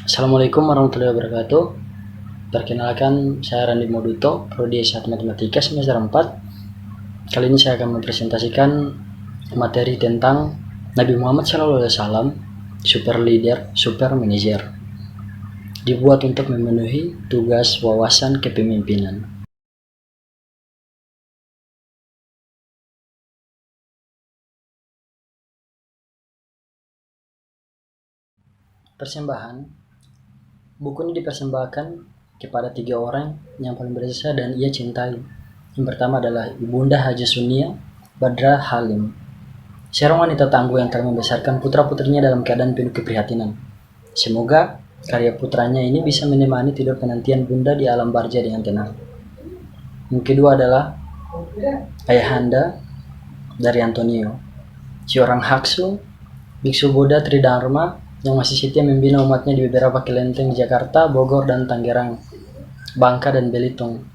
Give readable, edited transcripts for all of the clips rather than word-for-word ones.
Assalamualaikum warahmatullahi wabarakatuh. Perkenalkan, saya Randi Moduto, Prodi S1 Matematika semester 4. Kali ini saya akan mempresentasikan materi tentang Nabi Muhammad SAW, super leader, super manager. Dibuat untuk memenuhi tugas wawasan kepemimpinan. Persembahan. Buku ini dipersembahkan kepada 3 orang yang paling berjasa dan ia cintai. Yang pertama adalah Ibunda Haja Sunia Badra Halim, seorang wanita tangguh yang telah membesarkan putra-putrinya dalam keadaan penuh keprihatinan. Semoga karya putranya ini bisa menemani tidur penantian Bunda di alam barza dengan tenang. Yang kedua adalah Ayahanda dari Antonio, seorang Haksu, biksu Buddha Tridharma yang masih setia membina umatnya di beberapa kelenteng di Jakarta, Bogor, dan Tangerang, Bangka, dan Belitung.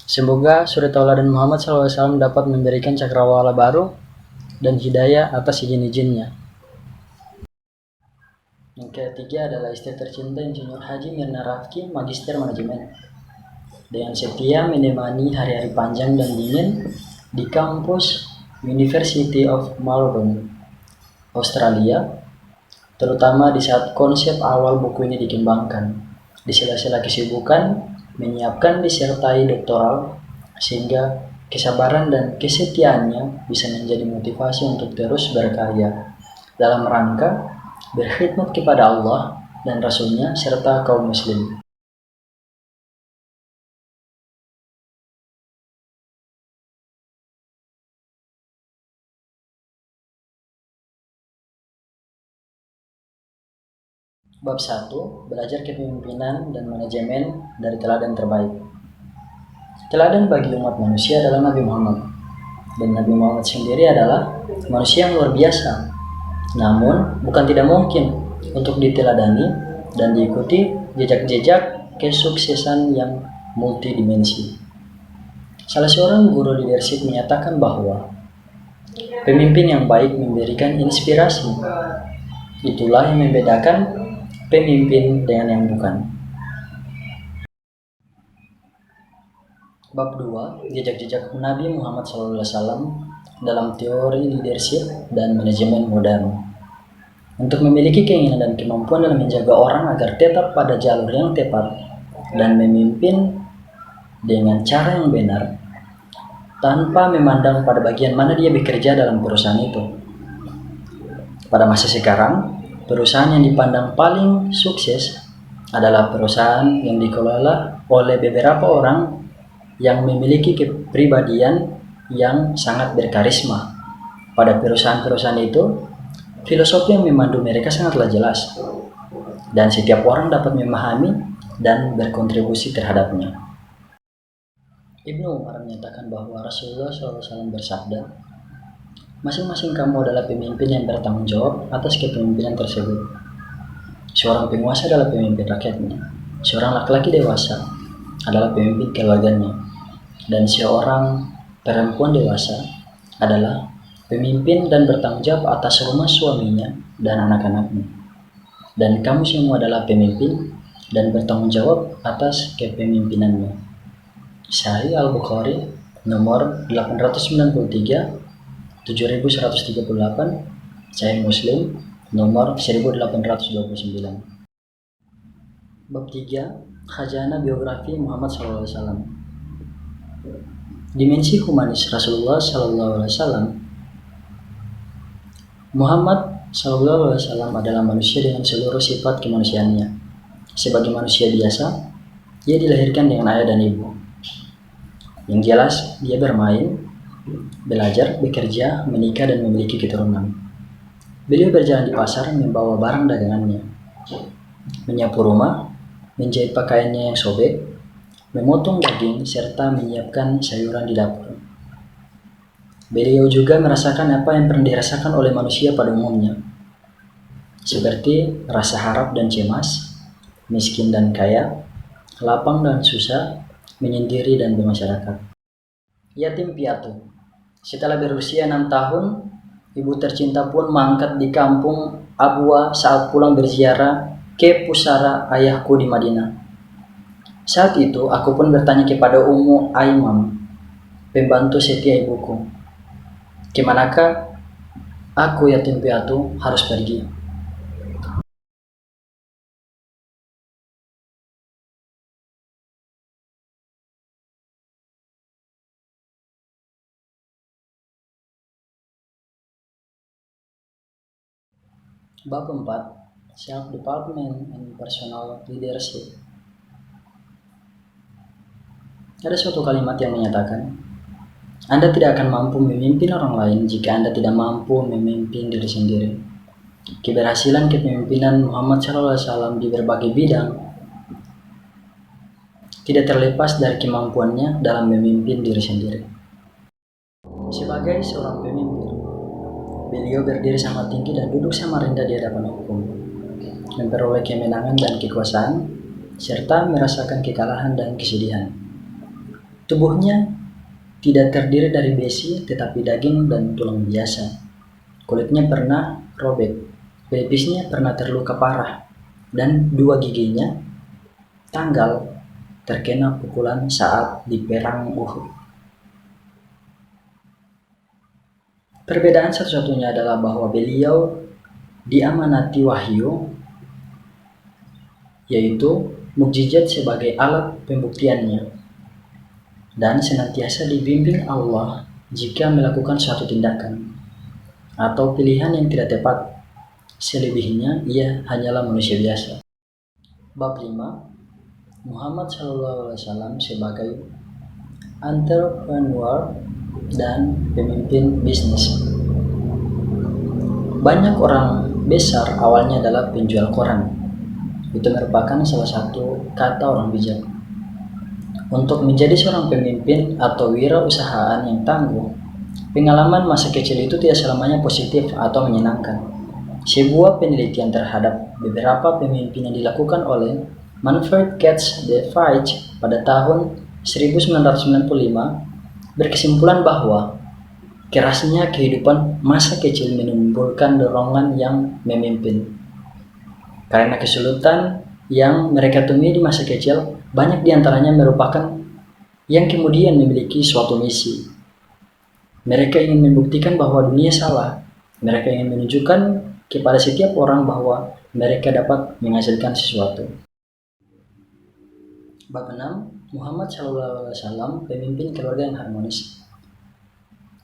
Semoga suri tauladan Muhammad SAW dapat memberikan cakrawala baru dan hidayah atas izin-izinnya. Yang ketiga adalah istri tercinta Insinyur Haji Mirna Rafki, Magister Manajemen, dengan setia menemani hari-hari panjang dan dingin di kampus University of Melbourne, Australia, terutama di saat konsep awal buku ini dikembangkan. Di sela-sela kesibukan menyiapkan disertai doktoral, sehingga kesabaran dan kesetiaannya bisa menjadi motivasi untuk terus berkarya dalam rangka berkhidmat kepada Allah dan Rasul-Nya serta kaum muslim. Bab 1. Belajar kepemimpinan dan manajemen dari teladan terbaik. Teladan bagi umat manusia adalah Nabi Muhammad. Dan Nabi Muhammad sendiri adalah manusia yang luar biasa. Namun, bukan tidak mungkin untuk diteladani dan diikuti jejak-jejak kesuksesan yang multidimensi. Salah seorang guru leadership menyatakan bahwa pemimpin yang baik memberikan inspirasi. Itulah yang membedakan pemimpin dengan yang bukan. Bab 2. Jejak-jejak Nabi Muhammad SAW dalam teori leadership dan manajemen modern. Untuk memiliki keinginan dan kemampuan dalam menjaga orang agar tetap pada jalur yang tepat dan memimpin dengan cara yang benar, tanpa memandang pada bagian mana dia bekerja dalam perusahaan itu. Pada masa sekarang, perusahaan yang dipandang paling sukses adalah perusahaan yang dikelola oleh beberapa orang yang memiliki kepribadian yang sangat berkarisma. Pada perusahaan-perusahaan itu, filosofi yang memandu mereka sangatlah jelas, dan setiap orang dapat memahami dan berkontribusi terhadapnya. Ibnu Umar menyatakan bahwa Rasulullah SAW bersabda, "Masing-masing kamu adalah pemimpin yang bertanggung jawab atas kepemimpinan tersebut. Seorang penguasa adalah pemimpin rakyatnya, seorang laki-laki dewasa adalah pemimpin keluarganya, dan seorang perempuan dewasa adalah pemimpin dan bertanggung jawab atas rumah suaminya dan anak-anaknya. Dan kamu semua adalah pemimpin dan bertanggung jawab atas kepemimpinannya." Sahih Al-Bukhari nomor 893, 7138, Sahih Muslim nomor 1829. Bab 3. Khazanah biografi Muhammad SAW. Dimensi humanis Rasulullah SAW. Muhammad SAW adalah manusia dengan seluruh sifat kemanusiaannya. Sebagai manusia biasa, ia dilahirkan dengan ayah dan ibu. Yang jelas, dia bermain, belajar, bekerja, menikah, dan memiliki keturunan. Beliau berjalan di pasar membawa barang dagangannya, menyapu rumah, menjahit pakaiannya yang sobek, memotong daging, serta menyiapkan sayuran di dapur. Beliau juga merasakan apa yang pernah dirasakan oleh manusia pada umumnya, seperti rasa harap dan cemas, miskin dan kaya, lapang dan susah, menyendiri dan bermasyarakat. Yatim piatu. Setelah berusia 6 tahun, ibu tercinta pun mangkat di kampung Abwa saat pulang berziarah ke pusara ayahku di Madinah. Saat itu aku pun bertanya kepada Ummu Aiman, pembantu setia ibuku, kemanakah aku yatim piatu harus pergi. Bab 4, Self Development and Personal Leadership. Ada suatu kalimat yang menyatakan, Anda tidak akan mampu memimpin orang lain jika Anda tidak mampu memimpin diri sendiri. Keberhasilan kepemimpinan Muhammad SAW di berbagai bidang tidak terlepas dari kemampuannya dalam memimpin diri sendiri. Sebagai seorang pemimpin, beliau berdiri sama tinggi dan duduk sama rendah di hadapan hukum, memperoleh kemenangan dan kekuasaan, serta merasakan kekalahan dan kesedihan. Tubuhnya tidak terdiri dari besi, tetapi daging dan tulang biasa. Kulitnya pernah robek, pelipisnya pernah terluka parah, dan 2 giginya tanggal terkena pukulan saat di perang Uhud. Perbedaan satu-satunya adalah bahwa beliau diamanati wahyu, yaitu mukjizat sebagai alat pembuktiannya, dan senantiasa dibimbing Allah jika melakukan suatu tindakan atau pilihan yang tidak tepat. Selebihnya ia hanyalah manusia biasa. Bab 5, Muhammad SAW sebagai entrepreneur dan pemimpin bisnis. Banyak orang besar awalnya adalah penjual koran. Itu merupakan salah satu kata orang bijak. Untuk menjadi seorang pemimpin atau wirausahaan yang tangguh, pengalaman masa kecil itu tidak selamanya positif atau menyenangkan. Sebuah penelitian terhadap beberapa pemimpin yang dilakukan oleh Manfred Katz de Vries pada tahun 1995 berkesimpulan bahwa kerasnya kehidupan masa kecil menimbulkan dorongan yang memimpin. Karena kesulitan yang mereka temui di masa kecil, banyak diantaranya merupakan yang kemudian memiliki suatu misi. Mereka ingin membuktikan bahwa dunia salah. Mereka ingin menunjukkan kepada setiap orang bahwa mereka dapat menghasilkan sesuatu. Bab 6, Muhammad SAW, pemimpin keluarga yang harmonis.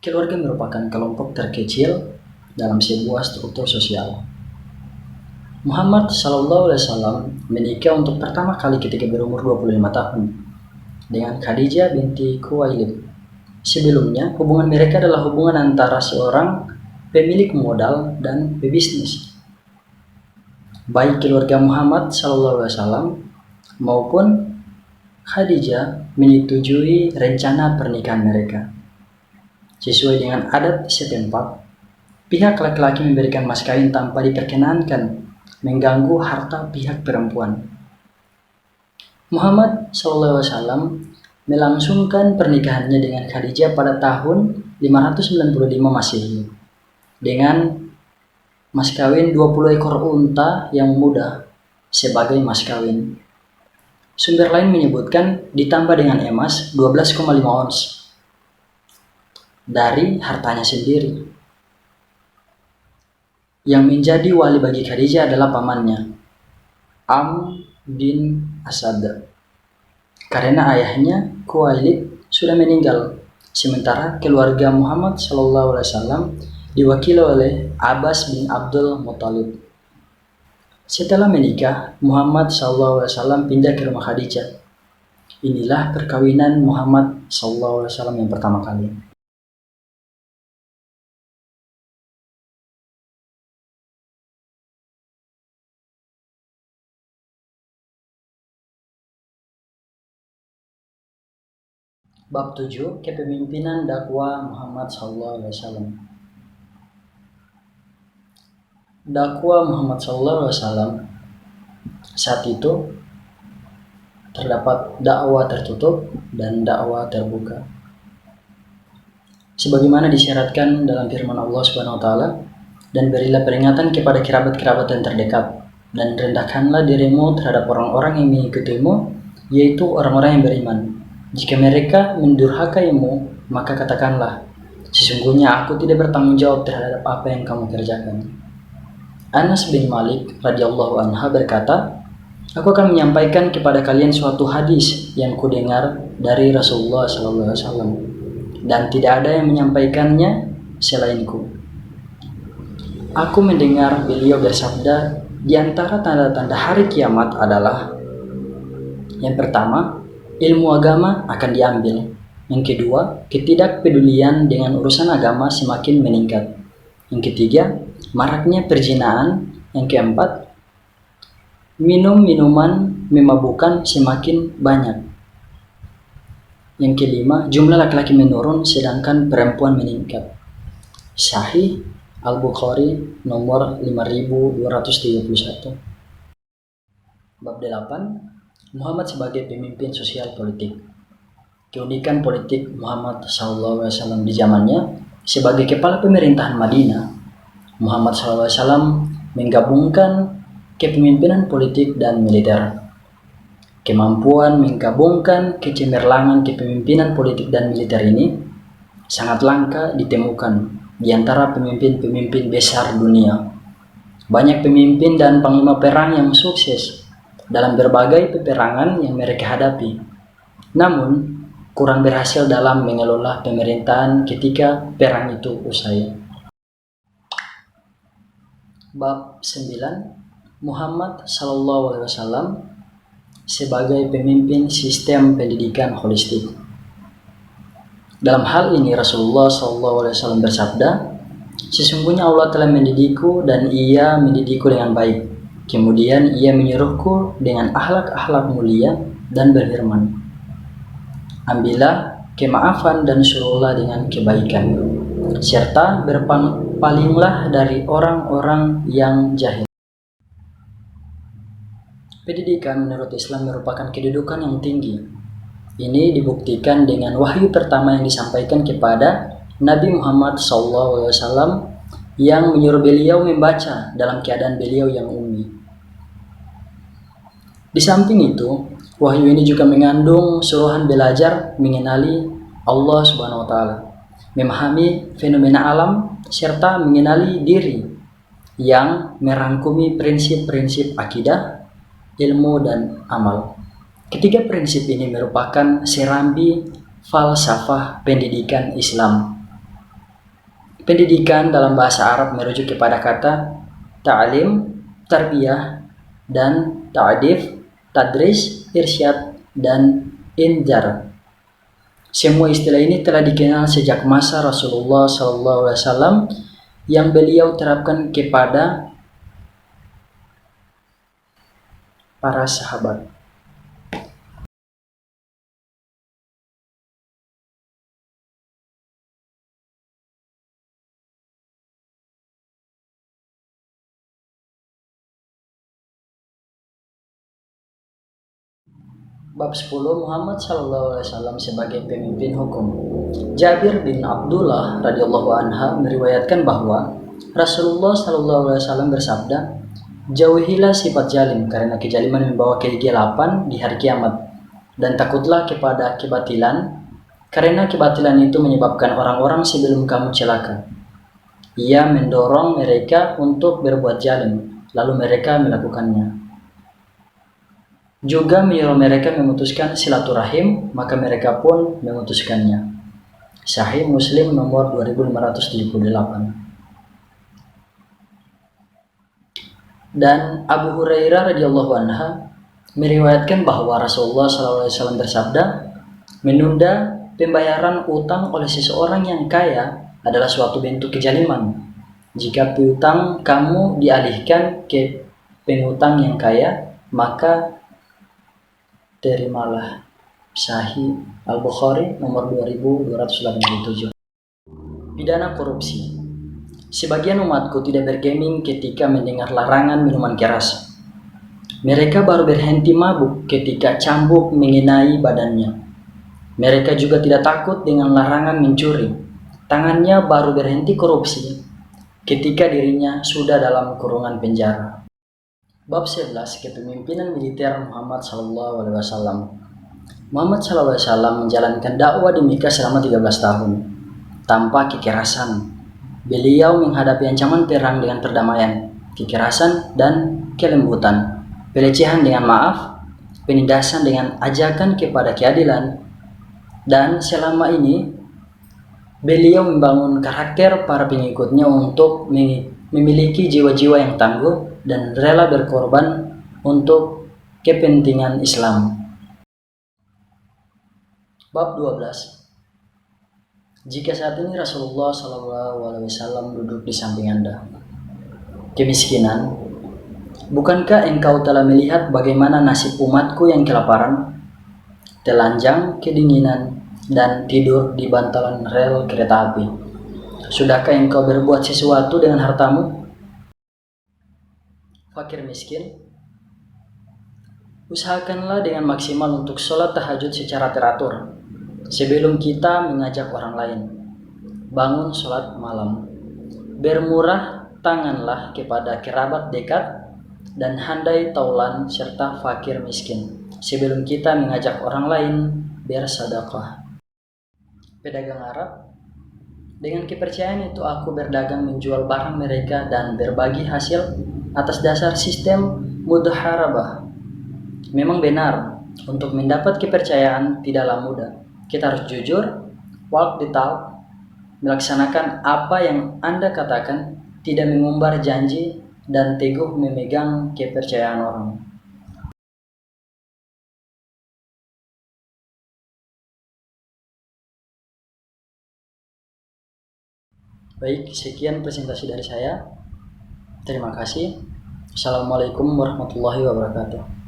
Keluarga merupakan kelompok terkecil dalam sebuah struktur sosial. Muhammad SAW menikah untuk pertama kali ketika berumur 25 tahun dengan Khadijah binti Khuwailid. Sebelumnya, hubungan mereka adalah hubungan antara seorang pemilik modal dan pebisnis. Baik keluarga Muhammad SAW maupun Khadijah menyetujui rencana pernikahan mereka. Sesuai dengan adat setempat, pihak laki-laki memberikan mas kawin tanpa diperkenankan mengganggu harta pihak perempuan. Muhammad SAW melangsungkan pernikahannya dengan Khadijah pada tahun 595 Masehi dengan mas kawin 20 ekor unta yang muda sebagai mas kawin. Sumber lain menyebutkan ditambah dengan emas 12,5 ons dari hartanya sendiri. Yang menjadi wali bagi Khadijah adalah pamannya, Am bin Asad, karena ayahnya Khuwailid sudah meninggal, sementara keluarga Muhammad SAW diwakili oleh Abbas bin Abdul Muthalib. Setelah menikah, Muhammad SAW pindah ke rumah Khadijah. Inilah perkawinan Muhammad SAW yang pertama kali. Bab 7, Kepemimpinan dakwah Muhammad SAW. Dakwah Muhammad SAW saat itu terdapat dakwah tertutup dan dakwah terbuka. Sebagaimana disyaratkan dalam firman Allah Subhanahu wa taala, dan berilah peringatan kepada kerabat-kerabat yang terdekat dan rendahkanlah dirimu terhadap orang-orang yang mengikutimu, yaitu orang-orang yang beriman. Jika mereka mendurhakaimu, maka katakanlah, sesungguhnya aku tidak bertanggung jawab terhadap apa yang kamu kerjakan. Anas bin Malik radhiyallahu anha berkata, aku akan menyampaikan kepada kalian suatu hadis yang kudengar dari Rasulullah SAW, dan tidak ada yang menyampaikannya selainku. Aku mendengar beliau bersabda, di antara tanda-tanda hari kiamat adalah yang pertama, ilmu agama akan diambil. Yang kedua, ketidakpedulian dengan urusan agama semakin meningkat. Yang ketiga, maraknya perzinahan. Yang keempat, minum-minuman memabukkan semakin banyak. Yang kelima, jumlah laki-laki menurun sedangkan perempuan meningkat. Sahih Al-Bukhari nomor 5231. Bab 8. Muhammad sebagai pemimpin sosial politik. Keunikan politik Muhammad SAW di zamannya sebagai kepala pemerintahan Madinah, Muhammad SAW menggabungkan kepemimpinan politik dan militer. Kemampuan menggabungkan kecemerlangan kepemimpinan politik dan militer ini sangat langka ditemukan di antara pemimpin-pemimpin besar dunia. Banyak pemimpin dan panglima perang yang sukses dalam berbagai peperangan yang mereka hadapi, namun kurang berhasil dalam mengelola pemerintahan ketika perang itu usai. Bab 9. Muhammad SAW sebagai pemimpin sistem pendidikan holistik. Dalam hal ini Rasulullah SAW bersabda, sesungguhnya Allah telah mendidikku dan ia mendidikku dengan baik. Kemudian ia menyuruhku dengan akhlak-akhlak mulia dan berfirman, ambillah kemaafan dan suruhlah dengan kebaikan, serta berpalinglah dari orang-orang yang jahil. Pendidikan menurut Islam merupakan kedudukan yang tinggi. Ini dibuktikan dengan wahyu pertama yang disampaikan kepada Nabi Muhammad SAW yang menyuruh beliau membaca dalam keadaan beliau yang ummi. Di samping itu, wahyu ini juga mengandung suruhan belajar mengenali Allah Subhanahu wa taala, memahami fenomena alam serta mengenali diri yang merangkumi prinsip-prinsip akidah, ilmu dan amal. Ketiga prinsip ini merupakan serambi falsafah pendidikan Islam. Pendidikan dalam bahasa Arab merujuk kepada kata ta'lim, tarbiyah, dan ta'dif, tadris, irsyad, dan injar. Semua istilah ini telah dikenal sejak masa Rasulullah SAW yang beliau terapkan kepada para sahabat. Bab 10. Muhammad SAW sebagai pemimpin hukum. Jabir bin Abdullah radhiyallahu anha meriwayatkan bahwa Rasulullah SAW bersabda, jauhilah sifat jalim karena kezaliman membawa kegelapan di hari kiamat, dan takutlah kepada kebatilan karena kebatilan itu menyebabkan orang-orang sebelum kamu celaka. Ia mendorong mereka untuk berbuat jalim, lalu mereka melakukannya. Juga menyuruh mereka memutuskan silaturahim, maka mereka pun memutuskannya. Sahih Muslim nomor 2578. Dan Abu Hurairah radhiyallahu anha meriwayatkan bahwa Rasulullah SAW bersabda, menunda pembayaran utang oleh seseorang yang kaya adalah suatu bentuk kezaliman. Jika piutang kamu dialihkan ke pengutang yang kaya, maka terimalah. Sahih Al-Bukhari nomor 2287. Pidana korupsi. Sebagian umatku tidak bergeming ketika mendengar larangan minuman keras. Mereka baru berhenti mabuk ketika cambuk mengenai badannya. Mereka juga tidak takut dengan larangan mencuri. Tangannya baru berhenti korupsi ketika dirinya sudah dalam kurungan penjara. Bab 11, Kepemimpinan Militer Muhammad SAW. Muhammad SAW menjalankan dakwah di Mekah selama 13 tahun tanpa kekerasan. Beliau menghadapi ancaman perang dengan perdamaian, kekerasan dan kelembutan, pelecehan dengan maaf, penindasan dengan ajakan kepada keadilan, dan selama ini beliau membangun karakter para pengikutnya untuk memiliki jiwa-jiwa yang tangguh dan rela berkorban untuk kepentingan Islam. Bab 12. Jika saat ini Rasulullah SAW duduk di samping Anda, kemiskinan, bukankah engkau telah melihat bagaimana nasib umatku yang kelaparan, telanjang, kedinginan, dan tidur di bantalan rel kereta api? Sudahkah engkau berbuat sesuatu dengan hartamu? Fakir miskin, usahakanlah dengan maksimal untuk sholat tahajud secara teratur sebelum kita mengajak orang lain. Bangun sholat malam. Bermurah tanganlah kepada kerabat dekat dan handai taulan serta fakir miskin sebelum kita mengajak orang lain bersedekah. Pedagang Arab, dengan kepercayaan itu aku berdagang menjual barang mereka dan berbagi hasil atas dasar sistem mudharabah. Memang benar, untuk mendapat kepercayaan tidaklah mudah. Kita harus jujur, walk the talk, melaksanakan apa yang Anda katakan, tidak mengumbar janji, dan teguh memegang kepercayaan orang. Baik, sekian presentasi dari saya. Terima kasih. Assalamualaikum warahmatullahi wabarakatuh.